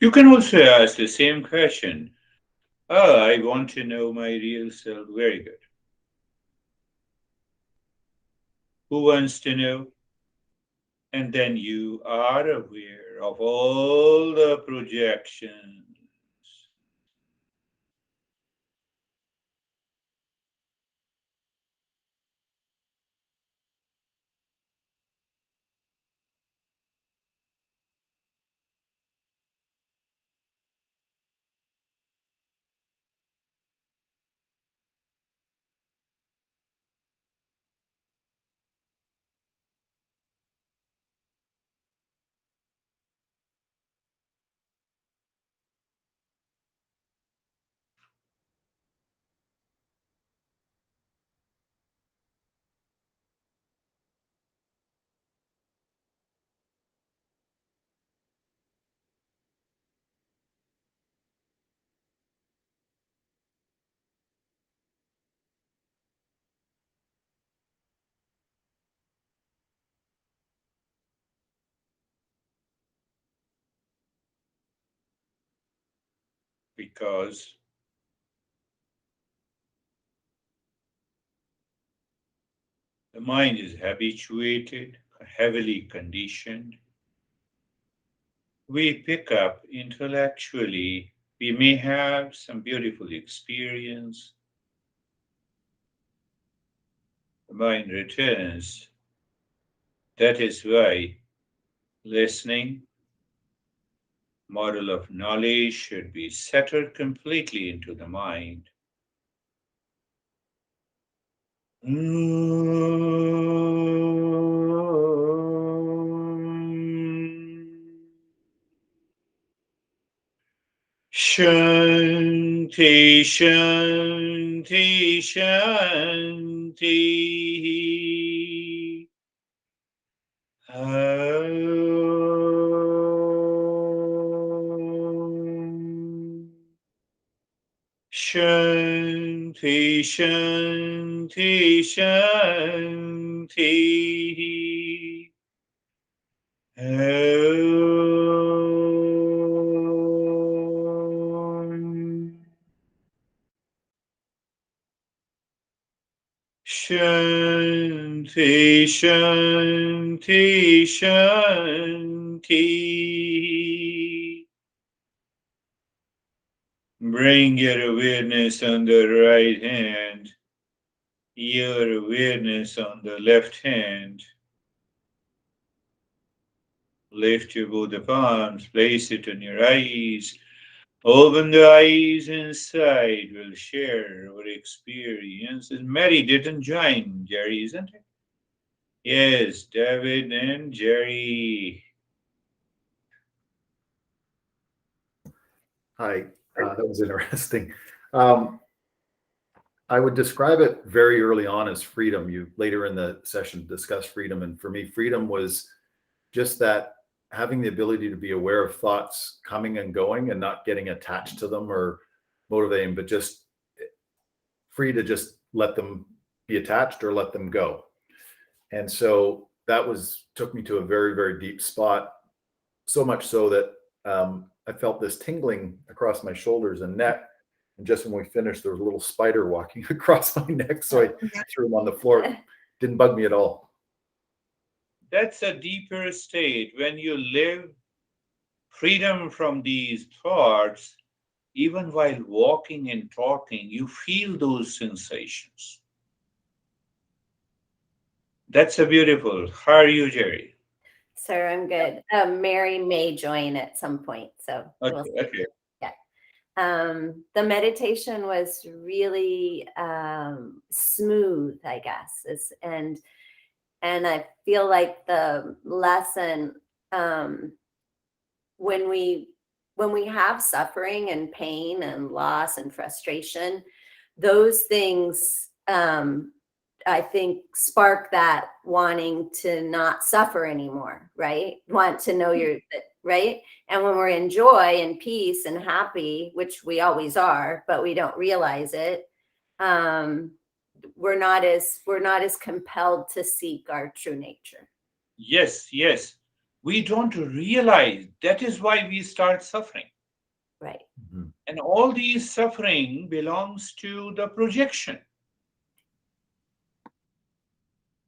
You can also ask the same question. Oh, I want to know my real self. Very good. Who wants to know? And then you are aware of all the projections because the mind is habituated, heavily conditioned. We pick up intellectually. We may have some beautiful experience. The mind returns. That is why listening, model of knowledge should be settled completely into the mind. Shanti, Shanti, Shanti. Om. Shanti, Shanti, Shanti. Om. Shanti, Shanti, Shanti. Bring your awareness on the right hand, your awareness on the left hand. Lift your both palms, place it on your eyes. Open the eyes inside. We'll share our experiences. Mary didn't join, Jerry, isn't it? Yes, David and Jerry. Hi, that was interesting. Um, I would describe it very early on as freedom. You later in the session discussed freedom, and for me, freedom was just that having the ability to be aware of thoughts coming and going and not getting attached to them or motivating, but just free to just let them be attached or let them go. And so that was took me to a very, very deep spot, so much so that I felt this tingling across my shoulders and neck. And just when we finished, there was a little spider walking across my neck. So I threw him on the floor. Didn't bug me at all. That's a deeper state when you live freedom from these thoughts. Even while walking and talking, you feel those sensations. That's a beautiful. How are you, Jerry? Sir, I'm good. Mary may join at some point, so we'll Okay, see. okay. Yeah. The meditation was really smooth, I guess. And I feel like the lesson um, when we when we have suffering and pain and loss and frustration, those things I think spark that wanting to not suffer anymore, right? Want to know you're right. And when we're in joy and peace and happy, which we always are, but we don't realize it, um, we're not as compelled to seek our true nature. Yes, yes. We don't realize that is why we start suffering. Right. Mhm. And all these suffering belongs to the projection.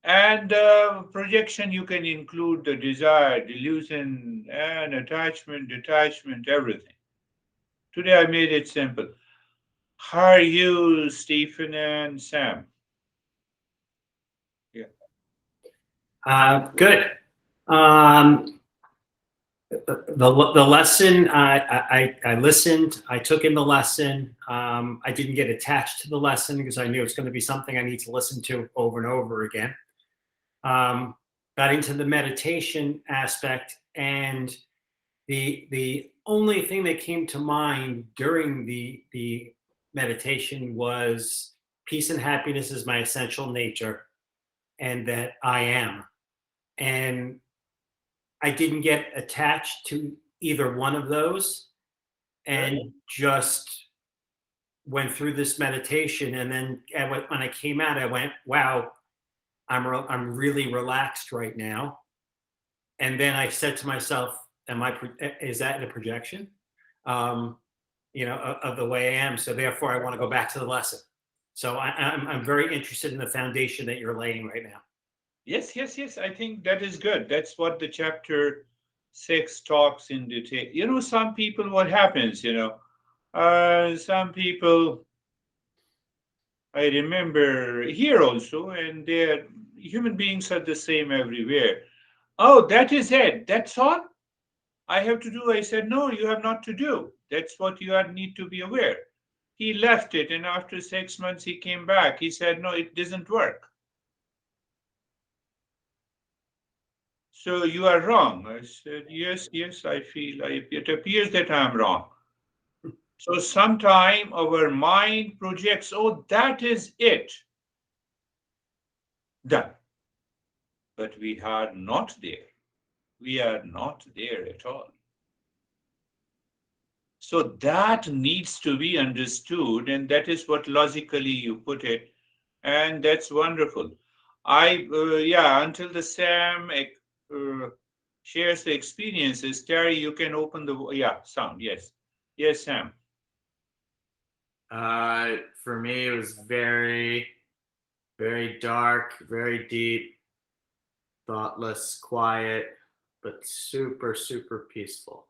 And projection, you can include the desire, delusion, and attachment, detachment, everything. Today I made it simple. How are you, Stephen and Sam? Yeah. Good. Um, the lesson, I listened, I took in the lesson. I didn't get attached to the lesson because I knew it's going to be something I need to listen to over and over again. Got into the meditation aspect, and the only thing that came to mind during the meditation was peace and happiness is my essential nature, and that I am. And I didn't get attached to either one of those, and just went through this meditation. And then when I came out, I went, "Wow, I'm really relaxed right now." And then I said to myself, Is that a projection? Um, of the way I am. So therefore, I want to go back to the lesson. So I'm very interested in the foundation that you're laying right now. Yes, yes, yes. I think that is good. That's what the chapter 6 talks in detail. Some people, what happens, some people, I remember here also, and they're human beings are the same everywhere. Oh, that is it. That's all I have to do. I said, no, you have not to do. That's what you need to be aware. He left it, and after 6 months, he came back. He said, no, it doesn't work. So you are wrong. I said, yes, yes, I feel it appears that I'm wrong. So sometime our mind projects, oh, that is it. Done. But we are not there. We are not there at all. So that needs to be understood, and that is what logically you put it, and that's wonderful. Yeah, until the Sam shares the experiences, Terry, you can open yeah, sound, yes. Yes, Sam. For me, it was very, very dark, very deep, thoughtless, quiet, but super, super peaceful.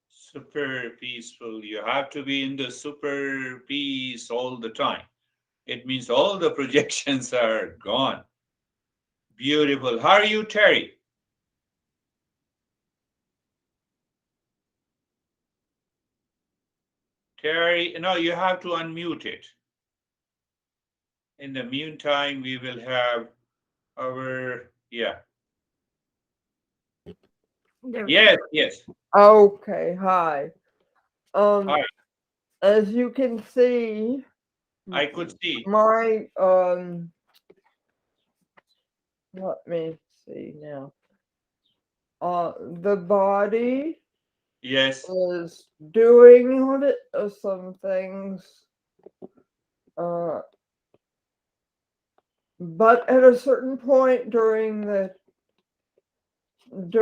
Super peaceful. You have to be in the super peace all the time. It means all the projections are gone. Beautiful. How are you, Terry? Terry, no, you have to unmute it. In the meantime, we will have our, yeah. Yes, yes. Okay, hi. Hi. As you can see, I could see. my let me see now. The body Yes. is doing some things, but at a certain point during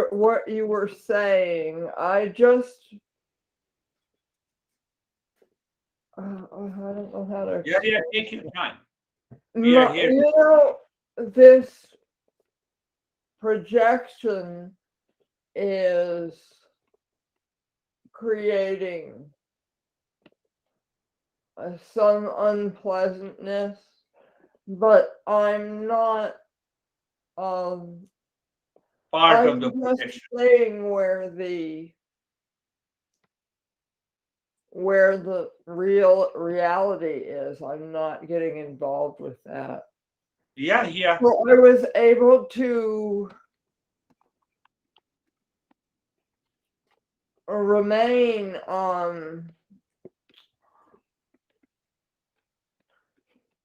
what you were saying, I just I don't know how to. Yeah, yeah, take your time. We are here. This projection is creating some unpleasantness, but I'm not. Part of I'm the just projection. saying where the real reality is. I'm not getting involved with that. Yeah, yeah. So I was able to remain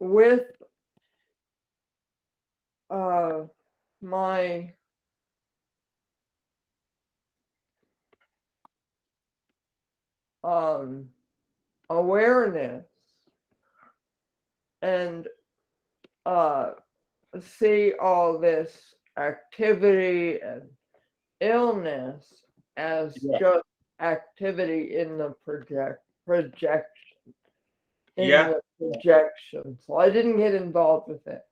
with my awareness and see all this activity and illness as Yeah. just activity in the projection in Yeah. the projection. So I didn't get involved with it.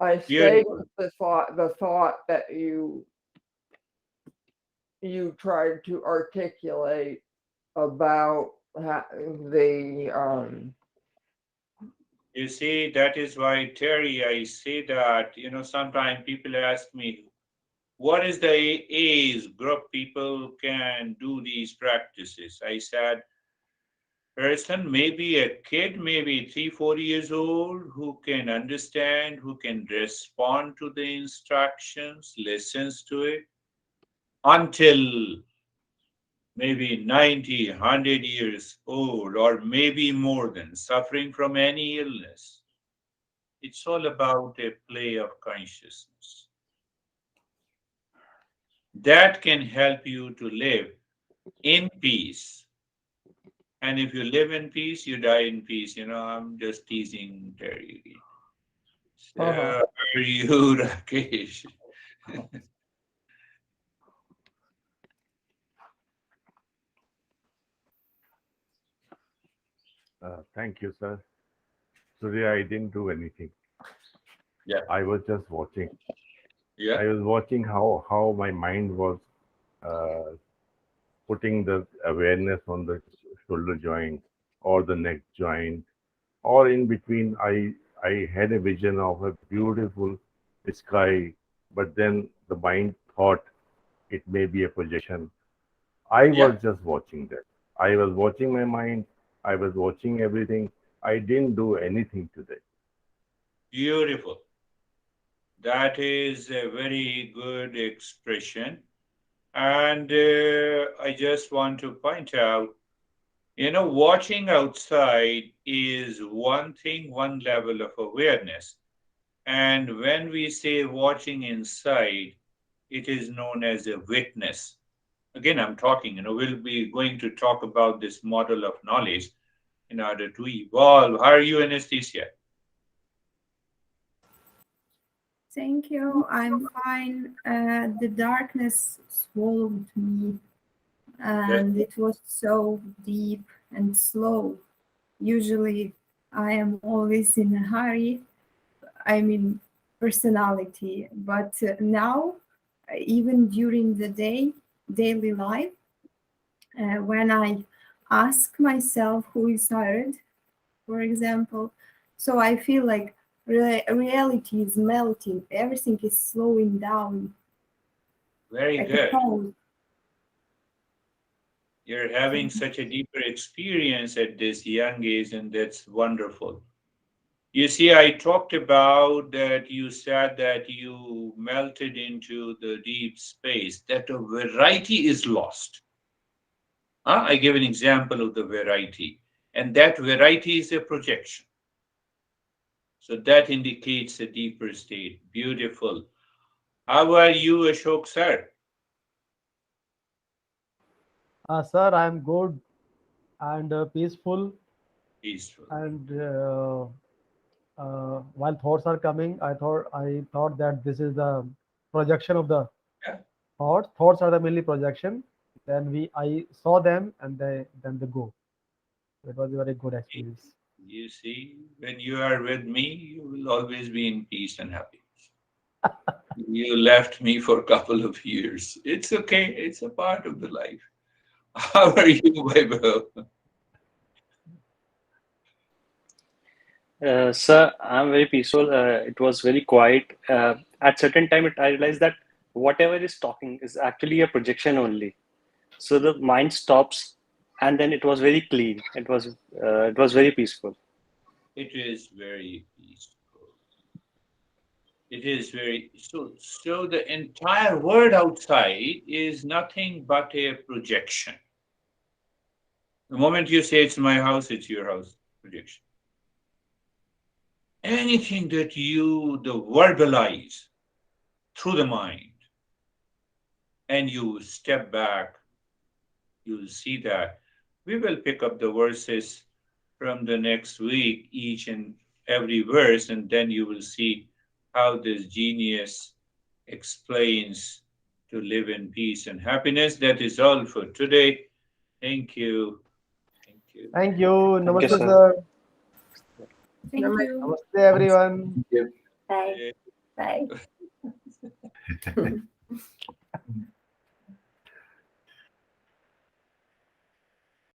I stayed Beautiful. with the thought that you tried to articulate about the You see, that is why, Terry, I say that, sometimes people ask me, what is the age group people can do these practices? I said, person, maybe a kid, maybe 3, 4 years old, who can understand, who can respond to the instructions, listens to it, until maybe 90, 100 years old, or maybe more than, suffering from any illness. It's all about a play of consciousness. That can help you to live in peace. And if you live in peace, you die in peace. I'm just teasing Terry. So, uh-huh. are you, Rakesh? Thank you, sir. Today I didn't do anything. Yeah. I was just watching. Yeah. I was watching how my mind was uh, putting the awareness on the shoulder joint or the neck joint or in between. I had a vision of a beautiful sky, but then the mind thought it may be a projection. I Yeah. was just watching that. I was watching my mind. I was watching everything. I didn't do anything today. Beautiful. That is a very good expression. And I just want to point out, watching outside is one thing, one level of awareness. And when we say watching inside, it is known as a witness. Again, I'm talking, we'll be going to talk about this model of knowledge in order to evolve. How are you, Anesthesia? Thank you. I'm fine. The darkness swallowed me, That's and it was so deep and slow. Usually, I am always in a hurry. I mean, personality. But now, even during the daily life, when I ask myself who is tired, for example, so I feel like reality is melting. Everything is slowing down very like a good. pause. You're having such a deeper experience at this young age, and that's wonderful. You see, I talked about that you said that you melted into the deep space, that a variety is lost. I give an example of the variety, and that variety is a projection. So that indicates a deeper state. Beautiful. How are you, Ashok sir? Sir, I'm good and peaceful. Peaceful. And while thoughts are coming, I thought that this is the projection of the Yeah. thoughts. Thoughts are the mainly projection. Then I saw them and they go. It was a very good experience. You see, when you are with me, you will always be in peace and happiness. You left me for a couple of years. It's okay. It's a part of the life. How are you, Vaibhav? Sir, I'm very peaceful. It was very quiet. At certain time, I realized that whatever is talking is actually a projection only. So the mind stops, and then it was very clean. It was very peaceful. It is very peaceful. It is very so. So the entire world outside is nothing but a projection. The moment you say it's my house, it's your house. Projection. Anything that you the verbalize through the mind, and you step back, you'll see that. We will pick up the verses from the next week, each and every verse, and then you will see how this genius explains to live in peace and happiness. That is all for today. Thank you. Thank you. Thank you. Thank you, Namaste, sir. sir. Thank you. Namaste, everyone. Bye. Bye.